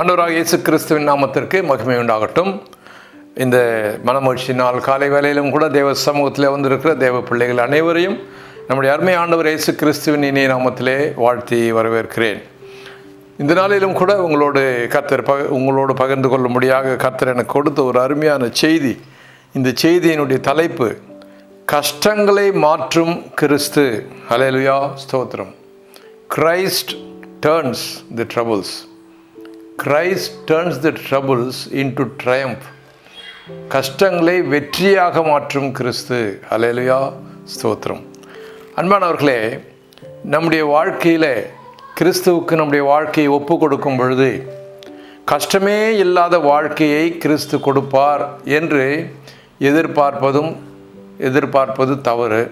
ஆண்டவராகிய இயேசு கிறிஸ்துவின் நாமத்திற்கு மகிமை உண்டாகட்டும். இந்த மனமகிழ்ச்சி நாள் காலை வேளையிலும் கூட தேவ சமூகத்தில் வந்திருக்கிற தேவ பிள்ளைகள் அனைவரையும் நம்முடைய அருமை ஆண்டவர் இயேசு கிறிஸ்துவின் இனிய நாமத்திலே வாழ்த்தி வரவேற்கிறேன். இந்த நாளிலும் கூட உங்களோடு பகிர்ந்து கொள்ளும்படியாக கர்த்தர் எனக்கு கொடுத்த ஒரு அருமையான செய்தி. இந்த செய்தியினுடைய தலைப்பு கஷ்டங்களை மாற்றும் கிறிஸ்து. ஹல்லேலூயா, ஸ்தோத்திரம். Christ turns the troubles. Christ turns the troubles into triumph. கஷ்டங்களை வெற்றியாக மாற்றும் கிறிஸ்து. ஹல்லேலூயா, ஸ்தோத்திரம். அன்பானவர்களே, நம்முடைய வாழ்க்கையில் கிறிஸ்துவுக்கு நம்முடைய வாழ்க்கையை ஒப்பு கொடுக்கும் பொழுது கஷ்டமே இல்லாத வாழ்க்கையை கிறிஸ்து கொடுப்பார் என்று எதிர்பார்ப்பது தவறு.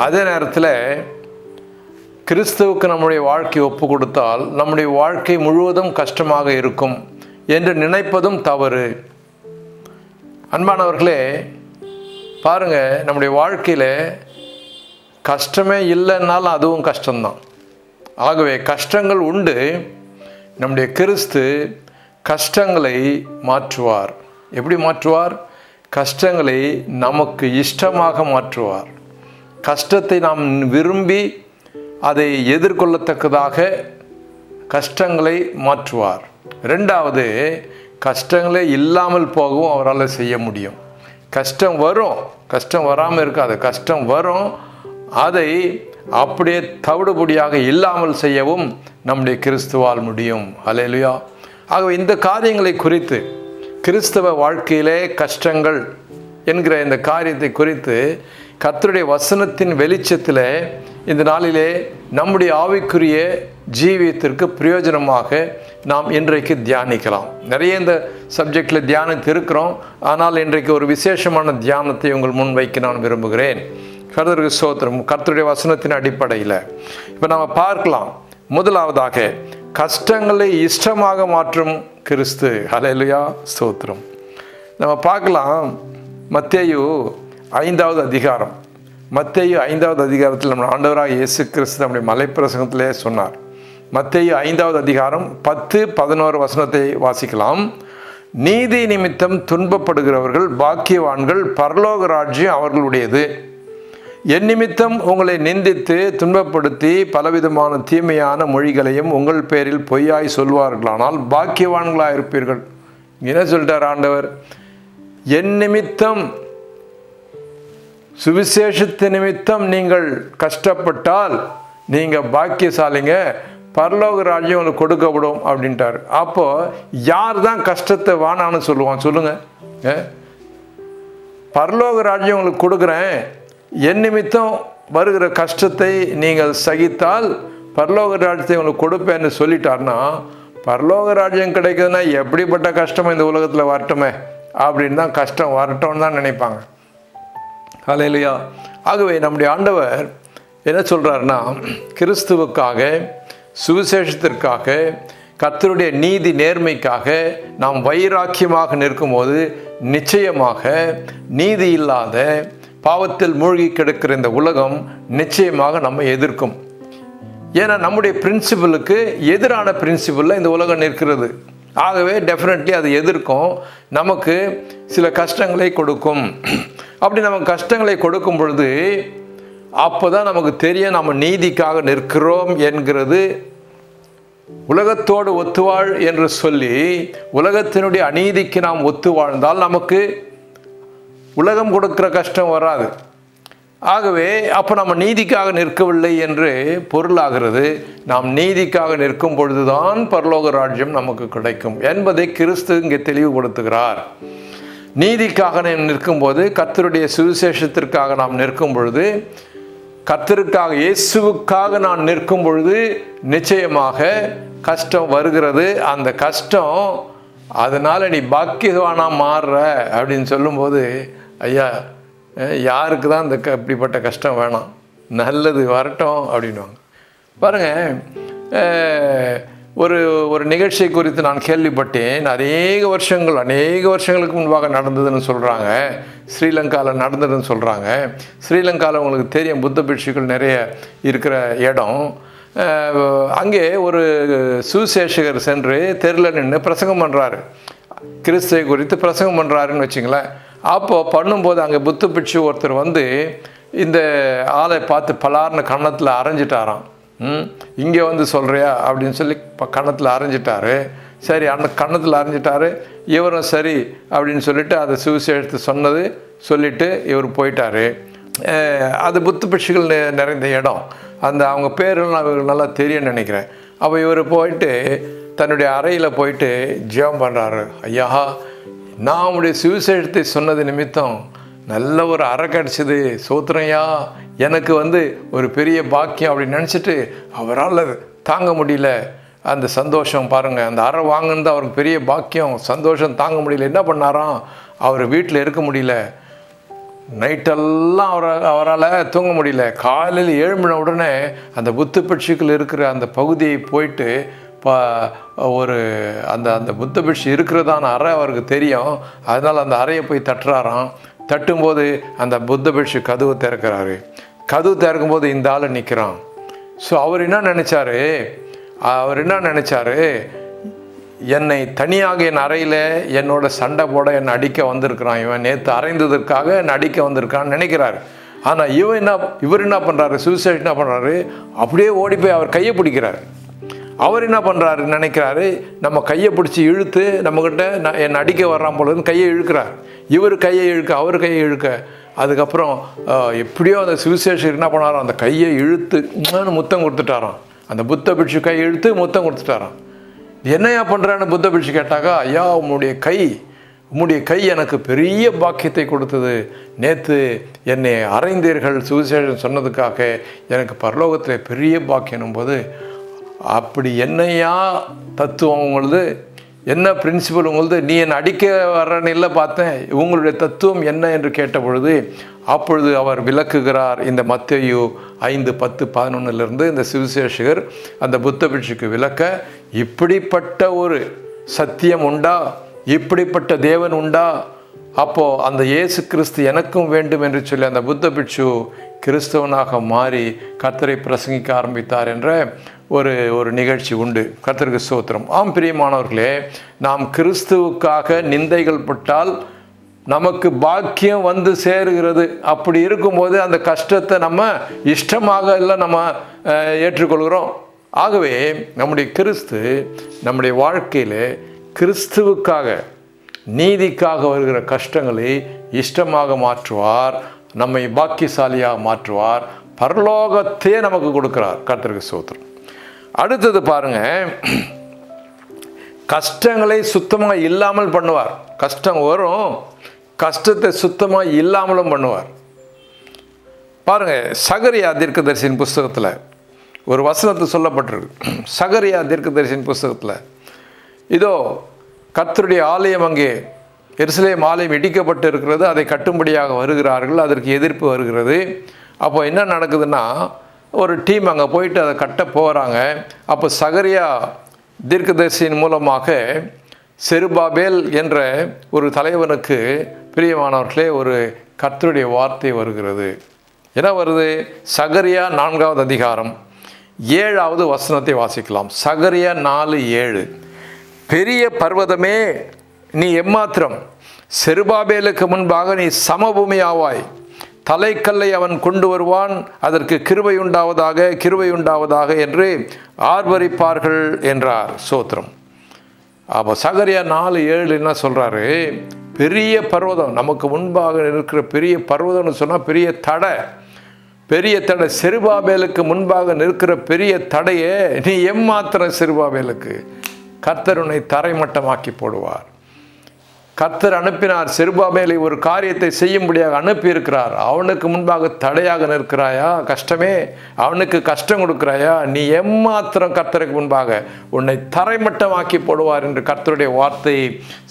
அதே நேரத்தில் கிறிஸ்துவுக்கு நம்முடைய வாழ்க்கை ஒப்பு கொடுத்தால் நம்முடைய வாழ்க்கை முழுவதும் கஷ்டமாக இருக்கும் என்று நினைப்பதும் தவறு. அன்பானவர்களே, பாருங்கள், நம்முடைய வாழ்க்கையில் கஷ்டமே இல்லைன்னாலும் அதுவும் கஷ்டம்தான். ஆகவே கஷ்டங்கள் உண்டு. நம்முடைய கிறிஸ்து கஷ்டங்களை மாற்றுவார். எப்படி மாற்றுவார்? கஷ்டங்களை நமக்கு இஷ்டமாக மாற்றுவார். கஷ்டத்தை நாம் விரும்பி அதை எதிர்கொள்ளத்தக்கதாக கஷ்டங்களை மாற்றுவார். ரெண்டாவது, கஷ்டங்களே இல்லாமல் போகவும் அவரால் செய்ய முடியும். கஷ்டம் வரும், கஷ்டம் வராமல் இருக்காது. கஷ்டம் வரும், அதை அப்படியே தவிடுபடியாக இல்லாமல் செய்யவும் நம்முடைய கிறிஸ்துவால் முடியும். ஹல்லேலூயா. ஆகவே இந்த காரியங்களை குறித்து, கிறிஸ்தவ வாழ்க்கையிலே கஷ்டங்கள் என்கிற இந்த காரியத்தை குறித்து கர்த்தருடைய வசனத்தின் வெளிச்சத்தில் இந்த நாளிலே நம்முடைய ஆவிக்குரிய ஜீவியத்திற்கு பிரயோஜனமாக நாம் இன்றைக்கு தியானிக்கலாம். நிறைய இந்த சப்ஜெக்டில் தியானித்து இருக்கிறோம். ஆனால் இன்றைக்கு ஒரு விசேஷமான தியானத்தை உங்கள் முன் வைக்க நான் விரும்புகிறேன். கர்த்தருக்கு ஸ்தோத்திரம். கர்த்தருடைய வசனத்தின் அடிப்படையில் இப்போ நம்ம பார்க்கலாம். முதலாவதாக, கஷ்டங்களை இஷ்டமாக மாற்றும் கிறிஸ்து. ஹல்லேலூயா, ஸ்தோத்திரம். நம்ம பார்க்கலாம், மத்தேயு 5வது அதிகாரம். மத்தேயு 5வது அதிகாரத்தில் நம்ம ஆண்டவராக இயேசு கிறிஸ்து நம்முடைய மலைப்பிரசங்கத்திலே சொன்னார். மத்தேயு 5வது அதிகாரம் 10-11 வசனத்தை வாசிக்கலாம். நீதி நிமித்தம் துன்பப்படுகிறவர்கள் பாக்கியவான்கள், பரலோக ராஜ்யம் அவர்களுடையது. என் நிமித்தம் உங்களை நிந்தித்து துன்பப்படுத்தி பலவிதமான தீமையான மொழிகளையும் உங்கள் பேரில் பொய்யாய் சொல்வார்களானால் பாக்கியவான்களாக இருப்பீர்கள். என்ன சொல்லிட்டார் ஆண்டவர்? என் நிமித்தம், சுவிசேஷத்து நிமித்தம் நீங்கள் கஷ்டப்பட்டால் நீங்கள் பாக்கியசாலிங்க, பரலோக ராஜ்யம் உங்களுக்கு கொடுக்கப்படும் அப்படின்ட்டார். அப்போது யார் தான் கஷ்டத்தை வானான்னு சொல்லுவான்? சொல்லுங்கள். பரலோக ராஜ்யம் உங்களுக்கு கொடுக்குறேன், என் நிமித்தம் வருகிற கஷ்டத்தை நீங்கள் சகித்தால் பரலோக ராஜ்யத்தை உங்களுக்கு கொடுப்பேன்னு சொல்லிட்டார்னா, பரலோக ராஜ்யம் கிடைக்குதுன்னா எப்படிப்பட்ட கஷ்டம் இந்த உலகத்தில் வரட்டுமே அப்படின்னு தான், கஷ்டம் வரட்டும்னு தான் நினைப்பாங்க. ஹல்லேலூயா. ஆகவே நம்முடைய ஆண்டவர் என்ன சொல்கிறாருன்னா, கிறிஸ்துவுக்காக, சுவிசேஷத்திற்காக, கர்த்தருடைய நீதி நேர்மைக்காக நாம் வைராக்கியமாக நிற்கும்போது நிச்சயமாக நீதி இல்லாத பாவத்தில் மூழ்கி கிடக்கிற இந்த உலகம் நிச்சயமாக நம்ம எதிர்க்கும். ஏன்னா நம்முடைய பிரின்சிபலுக்கு எதிரான பிரின்சிபலில் இந்த உலகம் நிற்கிறது. ஆகவே டெஃபினெட்லி அது எதிர்க்கும், நமக்கு சில கஷ்டங்களை கொடுக்கும். அப்படி நமக்கு கஷ்டங்களை கொடுக்கும் பொழுது அப்போ தான் நமக்கு தெரியும் நம்ம நீதிக்காக நிற்கிறோம் என்கிறது. உலகத்தோடு ஒத்துவாழ் என்று சொல்லி உலகத்தினுடைய அநீதிக்கு நாம் ஒத்து வாழ்ந்தால் நமக்கு உலகம் கொடுக்கிற கஷ்டம் வராது. ஆகவே அப்போ நம்ம நீதிக்காக நிற்கவில்லை என்று பொருளாகிறது. நாம் நீதிக்காக நிற்கும் பொழுதுதான் பரலோக ராஜ்யம் நமக்கு கிடைக்கும் என்பதை கிறிஸ்து இங்கே தெளிவுபடுத்துகிறார். நீதிக்காக நிற்கும்போது, கர்த்தருடைய சுவிசேஷத்திற்காக நாம் நிற்கும் பொழுது, கர்த்தருக்காக, இயேசுவுக்காக நான் நிற்கும் பொழுது நிச்சயமாக கஷ்டம் வருகிறது. அந்த கஷ்டம், அதனால் நீ பாக்கியவானா மாறுற அப்படின்னு சொல்லும்போது, ஐயா யாருக்கு தான் இந்த இப்படிப்பட்ட கஷ்டம் வேணாம், நல்லது வரட்டும் அப்படின்வாங்க. பாருங்கள், ஒரு நிகழ்ச்சியை குறித்து நான் கேள்விப்பட்டேன். அநேக வருஷங்களுக்கு முன்பாக நடந்ததுன்னு சொல்கிறாங்க. ஸ்ரீலங்காவில் நடந்ததுன்னு சொல்கிறாங்க. ஸ்ரீலங்காவில் உங்களுக்கு தெரியும், புத்த பிட்சுக்கள் நிறைய இருக்கிற இடம். அங்கே ஒரு சுவிசேஷகர் சென்று தெருவில் நின்று பிரசங்கம் பண்ணுறாரு, கிறிஸ்துவை குறித்து பிரசங்கம் பண்ணுறாருன்னு வச்சுங்களேன். அப்போது பண்ணும்போது அங்கே புத்த பிட்சு ஒருத்தர் வந்து இந்த ஆளை பார்த்து பலார்னு கன்னத்தில் அரைஞ்சிட்டாராம். இங்கே வந்து சொல்கிறியா அப்படின்னு சொல்லி கன்னத்தில் அரைஞ்சிட்டாரு. சரி, அந்த கன்னத்தில் அரைஞ்சிட்டாரு. இவரும் சரி அப்படின்னு சொல்லிட்டு அதை சுவிசேஷத்தை சொன்னது சொல்லிவிட்டு இவர் போயிட்டார். அது புத்த பிட்சுகள் நிறைந்த இடம். அந்த அவங்க பேரெல்லாம் அவங்களுக்கு நல்லா தெரியும்னு நினைக்கிறேன். அப்போ இவர் போயிட்டு தன்னுடைய அறையில் போயிட்டு ஜெபம் பண்ணுறாரு. ஐயா, நான் உங்களுடைய சுவிசேஷத்தை சொன்னது நிமித்தம் நல்ல ஒரு அறை கிடச்சிது, சோத்திரையா, எனக்கு வந்து ஒரு பெரிய பாக்கியம் அப்படின்னு நினச்சிட்டு அவரால் தாங்க முடியல. அந்த சந்தோஷம் பாருங்கள், அந்த அறை வாங்கினது அவருக்கு பெரிய பாக்கியம், சந்தோஷம் தாங்க முடியல. என்ன பண்ணாராம், அவர் வீட்டில் இருக்க முடியல. நைட்டெல்லாம் அவரால் தூங்க முடியல. காலையில் எழும்பின உடனே அந்த புத்த பிட்சுக்கள் இருக்கிற அந்த பகுதியை போயிட்டு ஒரு அந்த புத்த பிட்சு இருக்கிறதான அறை அவருக்கு தெரியும். அதனால் அந்த அறையை போய் தட்டுறாராம். தட்டும்போது அந்த புத்த பிட்சு கதவு திறக்கிறாரு. கதவு திறக்கும்போது இந்த ஆள் நிற்கிறான். ஸோ அவர் என்ன நினச்சாரு, என்னை தனியாக என் அறையில் என்னோட சண்டை போட என்னை அடிக்க வந்திருக்கிறான், இவன் நேற்று அறைந்ததற்காக என்னை அடிக்க வந்திருக்கான்னு நினைக்கிறாரு. ஆனால் இவர் என்ன பண்ணுறாரு, சுவிசேஷ் என்ன பண்ணுறாரு, அப்படியே ஓடி போய் அவர் கையை பிடிக்கிறார். அவர் என்ன பண்ணுறாரு நினைக்கிறாரு, நம்ம கையை பிடிச்சி இழுத்து நம்மக்கிட்ட என்னை அடிக்க வர்றான் போலன்னு கையை இழுக்கிறார். இவர் கையை இழுக்க, அவர் கையை இழுக்க, அதுக்கப்புறம் எப்படியோ அந்த சுவிசேஷர் என்ன பண்ணாரோ அந்த கையை இழுத்து முத்தம் கொடுத்துட்டாராம். அந்த புத்த பிட்சு கையை இழுத்து முத்தம் கொடுத்துட்டாராம். என்னையா பண்ணுறான்னு புத்த பிட்சு கேட்டாக்கா, ஐயா, உம்முடைய கை எனக்கு பெரிய பாக்கியத்தை கொடுத்தது. நேற்று என்னை அறைந்தீர்கள் சுவிசேஷம் சொன்னதுக்காக, எனக்கு பரலோகத்தில் பெரிய பாக்கியனும் போது, அப்படி என்னையா தத்துவம் உங்களது, என்ன பிரின்சிபல் உங்களது, நீ என்னை அடிக்க வர்றன்னு இல்லை பார்த்தேன், உங்களுடைய தத்துவம் என்ன என்று கேட்ட பொழுது அப்பொழுது அவர் விளக்குகிறார். இந்த மத்தேயு 5:10-11 இந்த சுவிசேஷகர் அந்த புத்த பிட்சுக்கு விளக்க, இப்படிப்பட்ட ஒரு சத்தியம் உண்டா, இப்படிப்பட்ட தேவன் உண்டா, அப்போது அந்த இயேசு கிறிஸ்து எனக்கும் வேண்டும் என்று சொல்லி அந்த புத்த பிட்சு கிறிஸ்தவனாக மாறி கர்த்தரை பிரசங்கிக்க ஆரம்பித்தார் என்ற ஒரு நிகழ்ச்சி உண்டு. கர்த்தருக்கு ஸ்தோத்திரம். ஆம் பிரியமானவர்களே, நாம் கிறிஸ்துவுக்காக நிந்தைகள் பட்டால் நமக்கு பாக்கியம் வந்து சேருகிறது. அப்படி இருக்கும்போது அந்த கஷ்டத்தை நம்ம இஷ்டமாக இல்லை நம்ம ஏற்றுக்கொள்கிறோம். ஆகவே நம்முடைய கிறிஸ்து நம்முடைய வாழ்க்கையில் கிறிஸ்துவுக்காக நீதிக்காக வருகிற கஷ்டங்களை இஷ்டமாக மாற்றுவார், நம்மை பாக்கியசாலியாக மாற்றுவார், பரலோகத்தையே நமக்கு கொடுக்கிறார். கர்த்தருக்கு ஸ்தோத்திரம். அடுத்தது பாருங்க, கஷ்டங்களை சுத்தமாக இல்லாமல் பண்ணுவார். கஷ்டம் வரும், கஷ்டத்தை சுத்தமாக இல்லாமலும் பண்ணுவார். பாருங்க, சகரியா தீர்க்கதரிசியின் புஸ்தகத்தில் ஒரு வசனத்தை சொல்லப்பட்டிருக்கு. சகரியா தீர்க்கதரிசியின் புஸ்தகத்தில், இதோ கர்த்தருடைய ஆலயம், அங்கே எருசலேம் ஆலயம் இடிக்கப்பட்டு இருக்கிறது, அதை கட்டும்படியாக வருகிறார்கள், அதற்கு எதிர்ப்பு வருகிறது. அப்போ என்ன நடக்குதுன்னா, ஒரு டீம் அங்கே போயிட்டு அதை கட்ட போகிறாங்க. அப்போ சகரியா தீர்க்கதரிசியின் மூலமாக செருபாபேல் என்ற ஒரு தலைவனுக்கு பிரியமானவர்களே ஒரு கர்த்தருடைய வார்த்தை வருகிறது. என்ன வருது? சகரியா 4வது அதிகாரம் 7வது வசனத்தை வாசிக்கலாம். சகரியா 4:7. பெரிய பர்வதமே, நீ எம்மாத்திரம், செருபாபேலுக்கு முன்பாக நீ சமபூமி ஆவாய், தலைக்கல்லை அவன் கொண்டு வருவான், அதற்கு கிருபை உண்டாவதாக என்று ஆர்ப்பரிப்பார்கள் என்றார். ஸ்தோத்திரம். அப்போ சகரியா 4:7 என்ன சொல்கிறாரு? பெரிய பர்வதம், நமக்கு முன்பாக இருக்கிற பெரிய பர்வதம்னு சொன்னால் பெரிய தடை, செருபாபேலுக்கு முன்பாக நிற்கிற பெரிய தடையே நீ எம்மாத்திரம் செருபாபேலுக்கு, கர்த்தர் உன்னை தரைமட்டமாக்கி போடுவார். கர்த்தர் அனுப்பினார், செருபாபேலை ஒரு காரியத்தை செய்யும்படியாக அனுப்பியிருக்கிறார். அவனுக்கு முன்பாக தடையாக நிற்கிறாயா? கஷ்டமே, அவனுக்கு கஷ்டம் கொடுக்கிறாயா? நீ எம்மாத்திரம் கர்த்தருக்கு முன்பாக உன்னை தரைமட்டமாக்கி போடுவார் என்று கர்த்தருடைய வார்த்தை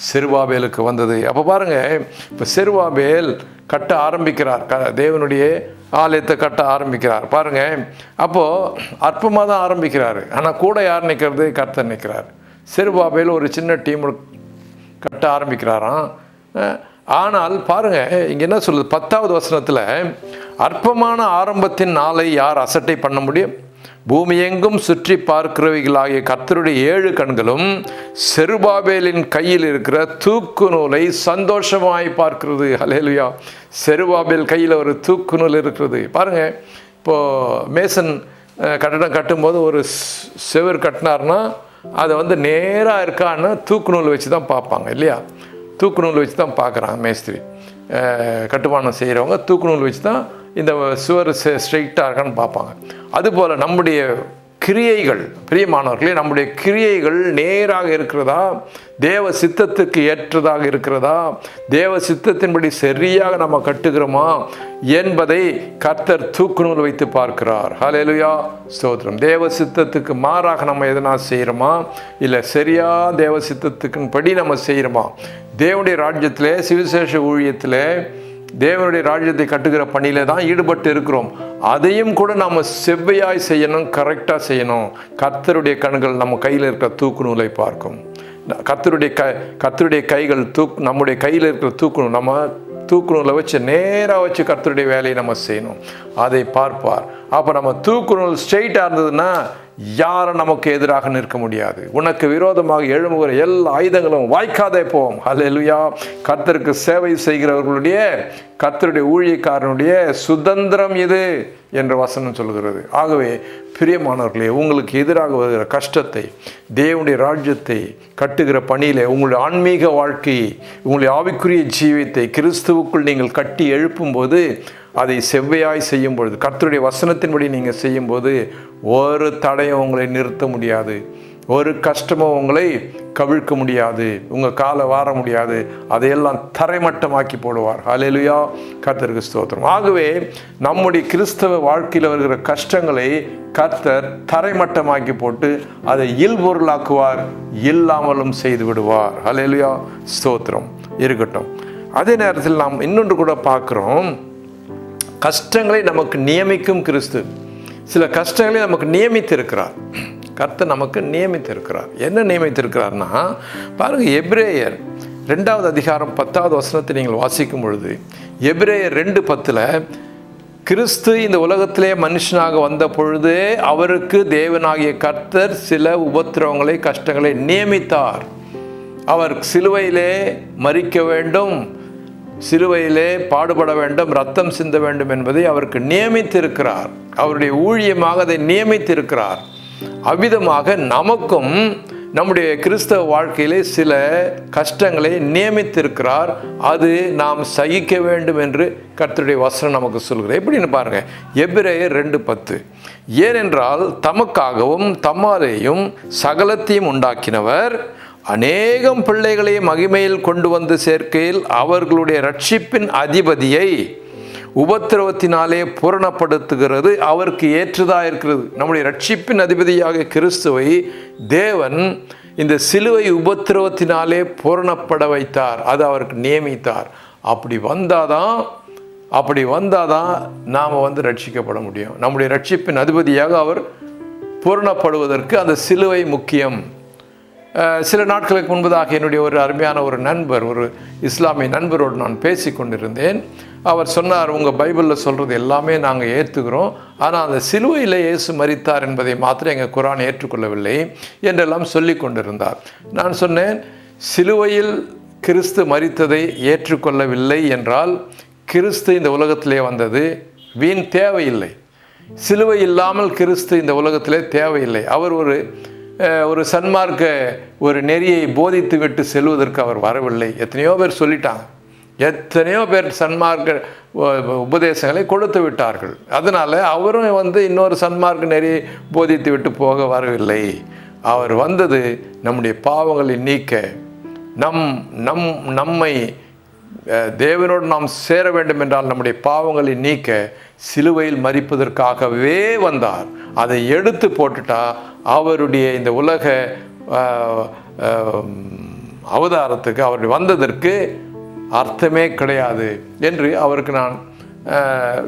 செருபாபேலுக்கு வந்தது. அப்போ பாருங்க, இப்போ செருபாபேல் கட்ட ஆரம்பிக்கிறார், தேவனுடைய ஆலயத்தை கட்ட ஆரம்பிக்கிறார். பாருங்க, அப்போது அற்பமாக தான் ஆரம்பிக்கிறாரு, ஆனால் கூட யார் நிற்கிறது? கர்த்தர் நிற்கிறார். செருபாபேல் ஒரு சின்ன டீம் கட்ட ஆரம்பிக்கிறாராம். ஆனால் பாருங்க, இங்கே என்ன சொல்லுது 10வது வசனத்தில், அற்பமான ஆரம்பத்தின் நாளை யார் அசட்டை பண்ண முடியும்? பூமி எங்கும் சுற்றி பார்க்கிறவைகளாகிய கர்த்தருடைய 7 கண்களும் செருபாபேலின் கையில் இருக்கிற தூக்கு நூலை சந்தோஷமாய் பார்க்கிறது. ஹல்லேலூயா. செருபாபேல் கையில் ஒரு தூக்கு நூல் இருக்கிறது. பாருங்கள், இப்போது மேசன் கட்டடம் கட்டும்போது ஒரு செவர் கட்டினார்னா அதை வந்து நேராக இருக்கான்னு தூக்கு நூல் வச்சு தான் பார்ப்பாங்க இல்லையா? தூக்கு நூல் வச்சு தான் பார்க்குறாங்க மேஸ்திரி. கட்டுமானம் செய்கிறவங்க தூக்கு நூல் வச்சு தான் இந்த சுவர் ஸ்ட்ரெயிட்டாக இருக்கான்னு பார்ப்பாங்க. அதுபோல் நம்முடைய கிரியைகள், பிரியமானவர்களே, நம்முடைய கிரியைகள் நேராக இருக்கிறதா, தேவ சித்தத்துக்கு ஏற்றதாக இருக்கிறதா, தேவ சித்தத்தின்படி சரியாக நம்ம கட்டுகிறோமா என்பதை கர்த்தர் தூக்கு நூல் வைத்து பார்க்கிறார். ஹல்லேலூயா, ஸ்தோத்திரம். தேவ சித்தத்துக்கு மாறாக நம்ம எதனா செய்கிறோமா, இல்லை சரியா தேவ சித்தத்துக்குன்படி நம்ம செய்கிறோமா? தேவனுடைய ராஜ்யத்திலே, சுவிசேஷ ஊழியத்திலே, தேவனுடைய ராஜ்யத்தை கட்டுகிற பணியில தான் ஈடுபட்டு இருக்கிறோம். அதையும் கூட நம்ம செவ்வையாய் செய்யணும், கரெக்டாக செய்யணும். கர்த்தருடைய கண்கள் நம்ம கையில் இருக்கிற தூக்கு நூலை பார்க்கும். கர்த்தருடைய கைகள் நம்முடைய கையில் இருக்கிற தூக்கு நூல், நம்ம தூக்கு நூலை வச்சு நேராக வச்சு கர்த்தருடைய வேலையை நம்ம செய்யணும். அதை பார்ப்பார். அப்போ நம்ம தூக்கு நூல் ஸ்ட்ரெயிட்டாக இருந்ததுன்னா யாரும் நமக்கு எதிராக நிற்க முடியாது. உனக்கு விரோதமாக எழும்புகிற எல்லா ஆயுதங்களும் வாய்க்காதே போவோம். ஹல்லேலூயா. கர்த்தருக்கு சேவை செய்கிறவர்களுடைய, கர்த்தருடைய ஊழியக்காரனுடைய சுதந்திரம் இது என்ற வசனம் சொல்கிறது. ஆகவே பிரியமானவர்களே, உங்களுக்கு எதிராக வருகிற கஷ்டத்தை, தேவனுடைய ராஜ்யத்தை கட்டுகிற பணியில் உங்களுடைய ஆன்மீக வாழ்க்கையை, உங்களுடைய ஆவிக்குரிய ஜீவியத்தை கிறிஸ்துவுக்குள் நீங்கள் கட்டி எழுப்பும்போது, அதை செவ்வையாய் செய்யும் பொழுது, கர்த்தருடைய வசனத்தின்படி நீங்கள் செய்யும்போது ஒரு தடையும் உங்களை நிறுத்த முடியாது, ஒரு கஷ்டமும் உங்களை கவிழ்க்க முடியாது, உங்கள் காலை வார முடியாது. அதையெல்லாம் தரைமட்டமாக்கி போடுவார். ஹல்லேலூயா, கர்த்தருக்கு ஸ்தோத்திரம். ஆகவே நம்முடைய கிறிஸ்தவ வாழ்க்கையில் வருகிற கஷ்டங்களை கர்த்தர் தரைமட்டமாக்கி போட்டு அதை இல்பொருளாக்குவார், இல்லாமலும் செய்து விடுவார். ஹல்லேலூயா, ஸ்தோத்திரம் இருக்கட்டும். அதே நேரத்தில் நாம் இன்னொன்று கூட பார்க்குறோம், கஷ்டங்களை நமக்கு நியமிக்கும் கிறிஸ்து. சில கஷ்டங்களை நமக்கு நியமித்திருக்கிறார். கர்த்தர் நமக்கு நியமித்திருக்கிறார். என்ன நியமித்திருக்கிறார்னா, பாருங்கள், எபிரேயர் 2வது அதிகாரம் 10வது வசனத்தை நீங்கள் வாசிக்கும் பொழுது, எபிரேயர் 2:10 கிறிஸ்து இந்த உலகத்திலே மனுஷனாக வந்த பொழுது அவருக்கு தேவனாகிய கர்த்தர் சில உபத்திரவங்களை, கஷ்டங்களை நியமித்தார். அவர் சிலுவையிலே மரிக்க வேண்டும், சிலுவையிலே பாடுபட வேண்டும், ரத்தம் சிந்த வேண்டும் என்பதை அவருக்கு நியமித்திருக்கிறார். அவருடைய ஊழியமாக அதை நியமித்திருக்கிறார். அவ்விதமாக நமக்கும் நம்முடைய கிறிஸ்தவ வாழ்க்கையிலே சில கஷ்டங்களை நியமித்திருக்கிறார். அது நாம் சகிக்க வேண்டும் என்று கர்த்தருடைய வசனம் நமக்கு சொல்கிறார். எப்படின்னு பாருங்க, எபிரேயர் 2:10 ஏனென்றால் தமக்காகவும் தம்மாலேயும் சகலத்தையும் உண்டாக்கினவர் அநேகம் பிள்ளைகளை மகிமையில் கொண்டு வந்து சேர்க்கையில் அவர்களுடைய ரட்சிப்பின் அதிபதியை உபத்திரவத்தினாலே பூரணப்படுத்துகிறது அவருக்கு ஏற்றதாக இருக்கிறது. நம்முடைய ரட்சிப்பின் அதிபதியாக கிறிஸ்துவை தேவன் இந்த சிலுவை உபத்திரவத்தினாலே பூரணப்பட வைத்தார். அது அவருக்கு நியமித்தார். அப்படி வந்தாதான் நாம் ரட்சிக்கப்பட முடியும். நம்முடைய ரட்சிப்பின் அதிபதியாக அவர் பூரணப்படுவதற்கு அந்த சிலுவை முக்கியம். சில நாட்களுக்கு முன்பதாக என்னுடைய ஒரு அருமையான ஒரு நண்பர், ஒரு இஸ்லாமிய நண்பரோடு நான் பேசி கொண்டிருந்தேன். அவர் சொன்னார், உங்கள் பைபிளில் சொல்கிறது எல்லாமே நாங்கள் ஏற்றுக்கிறோம், ஆனால் அந்த சிலுவையில் இயேசு மரித்தார் என்பதை மாத்திரம் எங்கள் குர்ஆன் ஏற்றுக்கொள்ளவில்லை என்றெல்லாம் சொல்லி கொண்டிருந்தார். நான் சொன்னேன், சிலுவையில் கிறிஸ்து மரித்ததை ஏற்றுக்கொள்ளவில்லை என்றால் கிறிஸ்து இந்த உலகத்திலே வந்தது வீண் தேவையில்லை. சிலுவை இல்லாமல் கிறிஸ்து இந்த உலகத்திலே தேவையில்லை. அவர் ஒரு சன்மார்க்க ஒரு நெறியை போதித்து விட்டு செல்வதற்கு அவர் வரவில்லை. எத்தனையோ பேர் சொல்லிட்டாங்க, எத்தனையோ பேர் சன்மார்க்க உபதேசங்களை கொடுத்து விட்டார்கள். அதனால் அவரும் இன்னொரு சன்மார்க்க நெறியை போதித்து விட்டு போக வரவில்லை. அவர் வந்தது நம்முடைய பாவங்களை நீக்க, நம்மை தேவனோடு நாம் சேர வேண்டும் என்றால் நம்முடைய பாவங்களை நீக்க சிலுவையில் மரிப்பதற்காகவே வந்தார். அதை எடுத்து போட்டுட்டா அவருடைய இந்த உலக அவதாரத்துக்கு, அவருடைய வந்ததற்கு அர்த்தமே கிடையாது என்று அவருக்கு நான்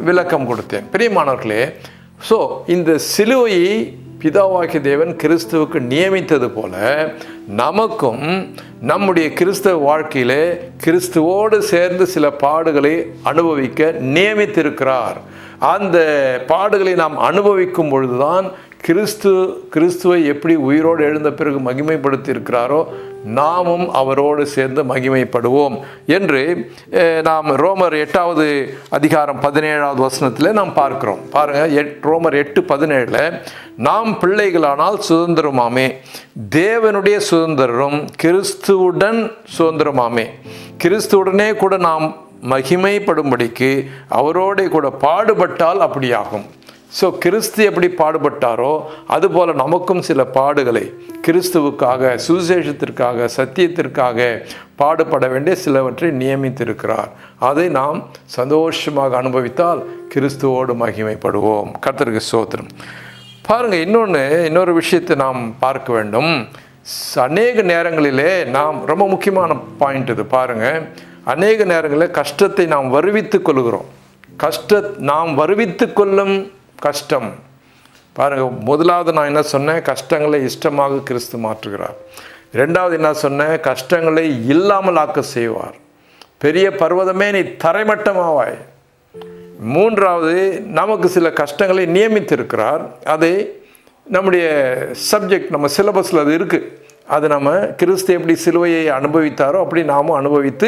விளக்கம் கொடுத்தேன். பிரியமானவர்களே, ஸோ இந்த சிலுவையை பிதாவாகிய தேவன் கிறிஸ்துவுக்கு நியமித்தது போல நமக்கும் நம்முடைய கிறிஸ்தவ வாழ்க்கையிலே கிறிஸ்துவோடு சேர்ந்து சில பாடுகளை அனுபவிக்க நியமித்திருக்கிறார். அந்த பாடுகளை நாம் அனுபவிக்கும் பொழுதுதான் கிறிஸ்துவை எப்படி உயிரோடு எழுந்த பிறகு மகிமைப்படுத்தி இருக்கிறாரோ நாமும் அவரோடு சேர்ந்து மகிமைப்படுவோம் என்று நாம் ரோமர் 8வது அதிகாரம் 17வது வசனத்தில் நாம் பார்க்கிறோம். பாருங்கள், ரோமர் 8:17 நாம் பிள்ளைகளானால் சுதந்திரமாமே, தேவனுடைய சுதந்திரம் கிறிஸ்துவுடன் சுதந்திரமாமே. கிறிஸ்துவுடனே கூட நாம் மகிமைப்படும்படிக்கு அவரோட கூட பாடுபட்டால் அப்படியாகும். ஸோ கிறிஸ்து எப்படி பாடுபட்டாரோ அதுபோல் நமக்கும் சில பாடுகளை கிறிஸ்துவுக்காக, சுவிசேஷத்திற்காக, சத்தியத்திற்காக பாடுபட வேண்டிய சிலவற்றை நியமித்திருக்கிறார். அதை நாம் சந்தோஷமாக அனுபவித்தால் கிறிஸ்துவோடு மகிமைப்படுவோம். கர்த்தருக்கு ஸ்தோத்திரம். பாருங்கள், இன்னொரு விஷயத்தை நாம் பார்க்க வேண்டும். அநேக நேரங்களிலே நாம் ரொம்ப முக்கியமான பாயிண்ட் இது. பாருங்கள், அநேக நேரங்களில் கஷ்டத்தை நாம் வருவித்து கொள்கிறோம். நாம் வருவித்து கொள்ளும் கஷ்டம் பாருங்கள். முதலாவது நான் என்ன சொன்னேன்? கஷ்டங்களை இஷ்டமாக கிறிஸ்து மாற்றுகிறார். ரெண்டாவது என்ன சொன்னேன்? கஷ்டங்களை இல்லாமல் ஆக்க செய்வார். பெரிய பர்வதமே நீ தரைமட்டமாவாய். மூன்றாவது, நமக்கு சில கஷ்டங்களை நியமித்திருக்கிறார். அதை நம்முடைய சப்ஜெக்ட், நம்ம சிலபஸில் அது இருக்குது. அது நம்ம கிறிஸ்து எப்படி சிலுவையை அனுபவித்தாரோ அப்படி நாமும் அனுபவித்து,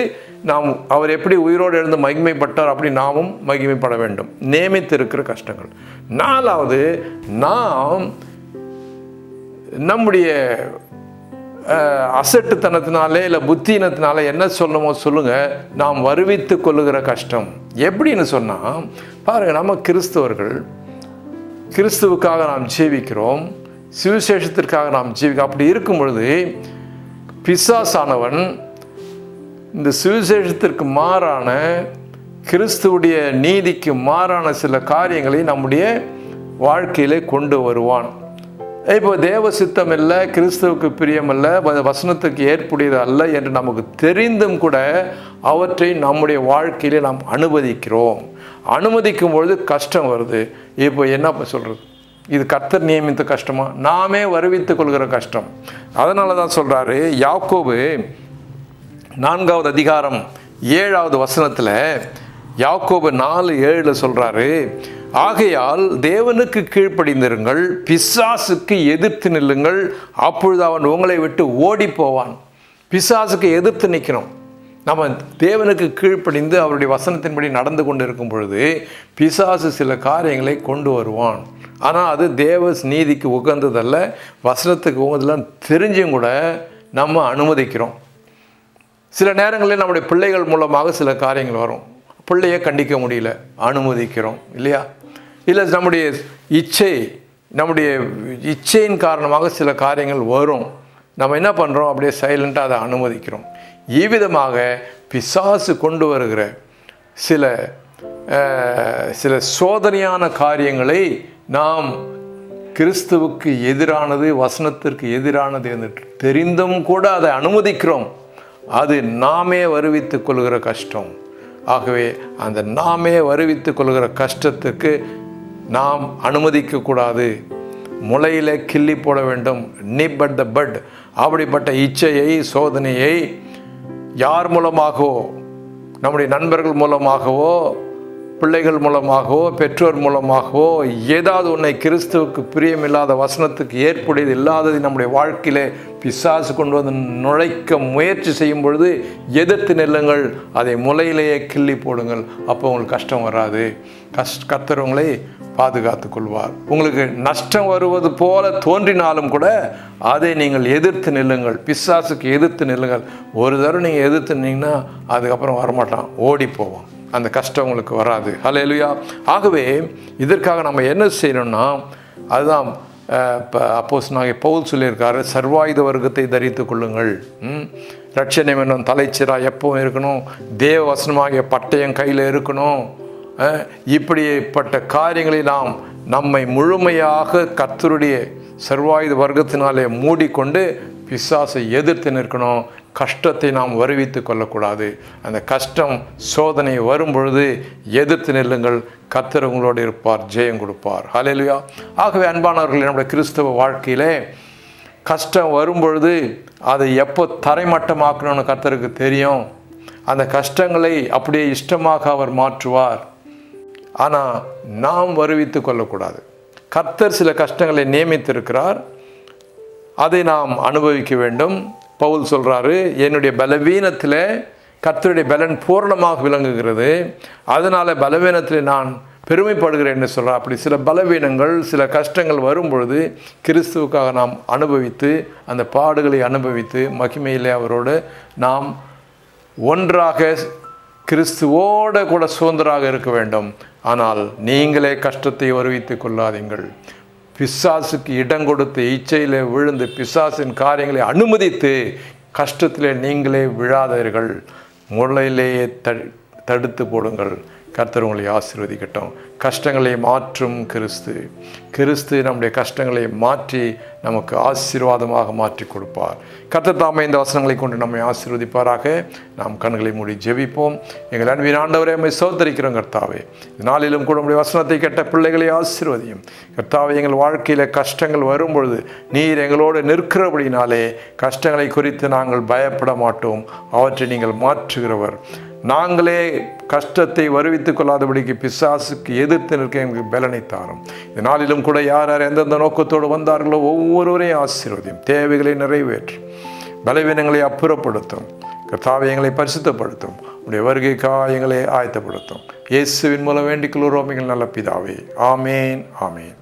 நாம் அவர் எப்படி உயிரோடு எழுந்து மகிமைப்பட்டார் அப்படி நாமும் மகிமைப்பட வேண்டும். நியமித்திருக்கிற கஷ்டங்கள். நாலாவது, நாம் நம்முடைய அசட்டுத்தனத்தினாலே இல்லை புத்தியினத்தினால என்ன சொல்லணுமோ சொல்லுங்கள், நாம் வருவித்து கொள்ளுகிற கஷ்டம். எப்படின்னு சொன்னால் பாருங்கள், நம்ம கிறிஸ்தவர்கள், கிறிஸ்துவுக்காக நாம் ஜீவிக்கிறோம், சுவிசேஷத்திற்காக நாம் ஜீவிக்கிறோம். அப்படி இருக்கும் பொழுது பிசாசானவன் இந்த சுவிசேஷத்திற்கு மாறான, கிறிஸ்துவுடைய நீதிக்கு மாறான சில காரியங்களை நம்முடைய வாழ்க்கையிலே கொண்டு வருவான். இப்போ தேவ சித்தம் இல்லை, கிறிஸ்துவுக்கு பிரியமல்ல, வசனத்துக்கு ஏற்புடையது அல்ல என்று நமக்கு தெரிந்தும் கூட அவற்றை நம்முடைய வாழ்க்கையிலே நாம் அனுமதிக்கிறோம். அனுமதிக்கும் பொழுது கஷ்டம் வருது. இப்போ என்ன சொல்கிறது? இது கர்த்தர் நியமித்த கஷ்டமா? நாமே வருவித்து கொள்கிற கஷ்டம். அதனால தான் சொல்கிறாரு யாக்கோபு 4வது அதிகாரம் 7வது வசனத்தில், யாக்கோபு 4:7 சொல்கிறாரு, ஆகையால் தேவனுக்கு கீழ்ப்படிந்திருங்கள், பிசாசுக்கு எதிர்த்து நில்லுங்கள், அப்பொழுது அவன் உங்களை விட்டு ஓடி போவான். பிசாசுக்கு எதிர்த்து நிற்கணும். நம்ம தேவனுக்கு கீழ்ப்படிந்து அவருடைய வசனத்தின்படி நடந்து கொண்டு இருக்கும் பொழுது பிசாசு சில காரியங்களை கொண்டு வருவான். ஆனால் அது தேவ நீதிக்கு உகந்ததல்ல, வசனத்துக்கு உகந்ததெல்லாம் தெரிஞ்சும் கூட நம்ம அனுமதிக்கிறோம். சில நேரங்களில் நம்முடைய பிள்ளைகள் மூலமாக சில காரியங்கள் வரும். பிள்ளையை கண்டிக்க முடியல, அனுமதிக்கிறோம் இல்லையா? இல்லை நம்முடைய இச்சையின் காரணமாக சில காரியங்கள் வரும். நம்ம என்ன பண்ணுறோம்? அப்படியே சைலண்ட்டாக அதை அனுமதிக்கிறோம். இவ்விதமாக பிசாசு கொண்டு வருகிற சில சோதனையான காரியங்களை நாம் கிறிஸ்துவுக்கு எதிரானது, வசனத்திற்கு எதிரானது என்று தெரிந்தும் கூட அதை அனுமதிக்கிறோம். அது நாமே வருவித்து கொள்கிற கஷ்டம். ஆகவே அந்த நாமே வருவித்து கொள்கிற கஷ்டத்துக்கு நாம் அனுமதிக்கக்கூடாது. முளையில் கிள்ளி போட வேண்டும். நிப் அட் த பட். அப்படிப்பட்ட இச்சையை, சோதனையை யார் மூலமாகவோ, நம்முடைய நண்பர்கள் மூலமாகவோ, பிள்ளைகள் மூலமாகவோ, பெற்றோர் மூலமாகவோ, ஏதாவது உன்னை கிறிஸ்துவுக்கு பிரியமில்லாத, வசனத்துக்கு ஏற்புடையது இல்லாதது நம்முடைய வாழ்க்கையிலே பிசாசு கொண்டு வந்து நுழைக்க முயற்சி செய்யும் பொழுது எதிர்த்து நில்லுங்கள். அதை முளையிலேயே கிள்ளி போடுங்கள். அப்போ உங்களுக்கு கஷ்டம் வராது. கர்த்தர் உங்களை பாதுகாத்து கொள்வார். உங்களுக்கு நஷ்டம் வருவது போல தோன்றினாலும் கூட அதை நீங்கள் எதிர்த்து நில்லுங்கள். பிசாசுக்கு எதிர்த்து நில்லுங்கள். ஒரு தடவை நீங்கள் எதிர்த்து நின்னீங்கன்னா அதுக்கப்புறம் வரமாட்டான், ஓடி போவோம். அந்த கஷ்டம் உங்களுக்கு வராது. ஹல்லேலூயா. ஆகவே இதற்காக நம்ம என்ன செய்யணும்னா, அதுதான் அப்போஸ்தலனாகிய பவுல் சொல்லியிருக்காரு, சர்வாயுத வர்க்கத்தை தரித்து கொள்ளுங்கள். ரட்சணை என்னும் தலைச்சிராக எப்பவும் இருக்கணும். தேவ வசனமாகிய பட்டயம் கையில் இருக்கணும். இப்படிப்பட்ட காரியங்களை நாம் நம்மை முழுமையாக கர்த்தருடைய சர்வாயுத வர்க்கத்தினாலே மூடிக்கொண்டு பிசாசை எதிர்த்து நிற்கணும். கஷ்டத்தை நாம் வருவித்து கொள்ளக்கூடாது. அந்த கஷ்டம், சோதனை வரும் பொழுது எதிர்த்து நில்லுங்கள். கர்த்தர் உங்களோடு இருப்பார், ஜெயம் கொடுப்பார். ஹல்லேலூயா. ஆகவே அன்பானவர்கள், நம்முடைய கிறிஸ்தவ வாழ்க்கையிலே கஷ்டம் வரும் பொழுது அதை எப்போ தரைமட்டமாக்கணும்னு கர்த்தருக்கு தெரியும். அந்த கஷ்டங்களை அப்படியே இஷ்டமாக அவர் மாற்றுவார். ஆனால் நாம் வருவித்து கொள்ளக்கூடாது. கர்த்தர் சில கஷ்டங்களை நியமித்திருக்கிறார், அதை நாம் அனுபவிக்க வேண்டும். பவுல் சொல்கிறாரு, என்னுடைய பலவீனத்தில் கர்த்தருடைய பலன் பூரணமாக விளங்குகிறது, அதனால் பலவீனத்தில் நான் பெருமைப்படுகிறேன்னு சொல்கிறார். அப்படி சில பலவீனங்கள், சில கஷ்டங்கள் வரும்பொழுது கிறிஸ்துவுக்காக நாம் அனுபவித்து, அந்த பாடுகளை அனுபவித்து மகிமையிலே அவரோடு நாம் ஒன்றாக கிறிஸ்துவோடு கூட சுதந்திராக இருக்க வேண்டும். ஆனால் நீங்களே கஷ்டத்தை வருவித்து கொள்ளாதீங்கள். பிசாசுக்கு இடம் கொடுத்து, இச்சையில் விழுந்து, பிசாசின் காரியங்களை அனுமதித்து கஷ்டத்திலே நீங்களே விழாதீர்கள். முளையிலேயே தடுத்து போடுங்கள். கர்த்தர் உங்களை ஆசீர்வதிக்கட்டும். கஷ்டங்களை மாற்றும் கிறிஸ்து நம்முடைய கஷ்டங்களை மாற்றி நமக்கு ஆசீர்வாதமாக மாற்றி கொடுப்பார். கர்த்தர் தாமே இந்த வசனங்களை கொண்டு நம்மை ஆசீர்வதிப்பாராக. நாம் கண்களை மூடி ஜெபிப்போம். எங்கள் அன்பின் ஆண்டவரே, நம்மை சோதரிக்கிறோம் கர்த்தாவே. நாளிலும் கூட நம்முடைய வசனத்தை கேட்ட பிள்ளைகளை ஆசீர்வதியும் கர்த்தாவே. எங்கள் வாழ்க்கையில் கஷ்டங்கள் வரும்பொழுது நீர் எங்களோடு நிற்கிறபடினாலே கஷ்டங்களை குறித்து நாங்கள் பயப்பட மாட்டோம். அவற்றை நீங்கள் மாற்றுகிறவர். நாங்களே கஷ்டத்தை வருவித்துக் கொள்ளாதபடிக்கு பிசாசுக்கு எதிர்த்து நிற்க எங்களுக்கு பலனை தாரும். இந்த நாளிலும் கூட யார் யார் எந்தெந்த நோக்கத்தோடு வந்தார்களோ ஒவ்வொருவரையும் ஆசீர்வதியும். தேவைகளை நிறைவேற்றும். பலவீனங்களை அப்புறப்படுத்தும். கர்த்தாவே, எங்களை பரிசுத்தப்படுத்தும். உடைய வருகைக்காக எங்களை ஆயத்தப்படுத்தும். இயேசுவின் மூலம் வேண்டிக் கொள்கிறோம் எங்கள் நல்ல பிதாவே. ஆமேன், ஆமேன்.